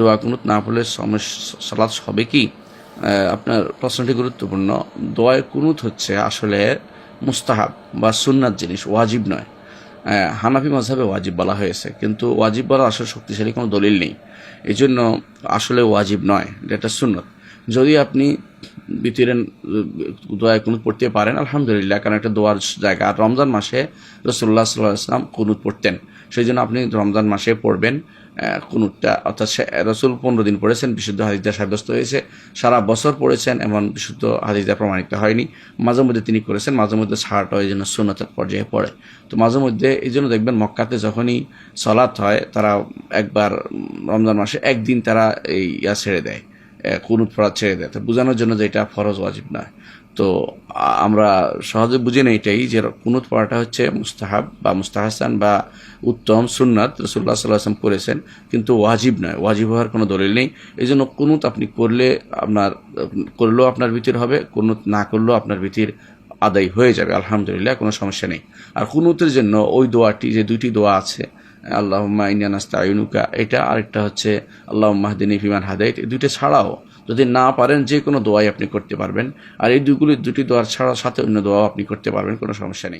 দোয়া কুনুত না পড়লে সালাত হবে কি? আপনার প্রশ্নটি গুরুত্বপূর্ণ। দোয়ায় কুনুত হচ্ছে আসলে মুস্তাহাব বা সুন্নাত জিনিস, ওয়াজিব নয়। হানাফি মাযহাবে ওয়াজিব বলা হয়েছে, কিন্তু ওয়াজিব বলার আসলে শক্তিশালী কোনো দলিল নেই, এই জন্য আসলে ওয়াজিব নয়, এটা সুন্নত। যদি আপনি বিতিরেন দোয়ায় কুনুত পড়তে পারেন আলহামদুলিল্লাহ, কারণ একটা দোয়ার জায়গা। আর রমজান মাসে রাসূলুল্লাহ সাল্লাল্লাহু আলাইহি ওয়াসাল্লাম কুনুত পড়তেন, সেই জন্য আপনি রমজান মাসে পড়বেন কুনুতটা। অর্থাৎ রাসূল 15 দিন পড়েছেন, বিশুদ্ধ হাদিস দ্বারা সাব্যস্ত হয়েছে। সারা বছর পড়েছেন এমন বিশুদ্ধ হাদিস দ্বারা প্রমাণিত হয়নি। মাঝে মধ্যে তিনি করেছেন, মাঝে মধ্যে ছাড়াটা এই জন্য সুন্নতের পর্যায়ে পড়ে। তো মাঝে মধ্যে এই জন্য দেখবেন মক্কাতে যখনই সালাত হয়, তারা একবার রমজান মাসে একদিন তারা এই ছেড়ে দেয়, কুনুত পড়া ছেড়ে দেয়, তো বোঝানোর জন্য যে এটা ফরজ ওয়াজিব নয়। তো আমরা সহজে বুঝি না এটাই যে কুনুত পড়াটা হচ্ছে মুস্তাহাব বা মুস্তাহাসান বা উত্তম সুন্নাত, রাসূলুল্লাহ সাল্লাল্লাহু আলাইহি ওয়াসাল্লাম করেছেন, কিন্তু ওয়াজিব নয়, ওয়াজিব হওয়ার কোনো দলিল নেই। এই জন্য কুনুত আপনি করলেও আপনার ভিতর হবে, কুনুত না করলেও আপনার ভিতর আদায় হয়ে যাবে আলহামদুলিল্লাহ, কোনো সমস্যা নেই। আর কুনুতের জন্য ওই দোয়াটি, যে দুইটি দোয়া আছে, আল্লাহুম্মা ইন্না নাস্তাঈনুকা এটা, আরেকটা হচ্ছে আল্লাহুম্মা হদিনি ফিমান হাদাইত, এই দুইটা ছাড়াও যদি না পারেন যে কোনো দোয়াই আপনি করতে পারবেন। আর এই দুটি দোয়ার ছাড়া সাথে অন্য দোয়াও আপনি করতে পারবেন, কোনো সমস্যা নেই।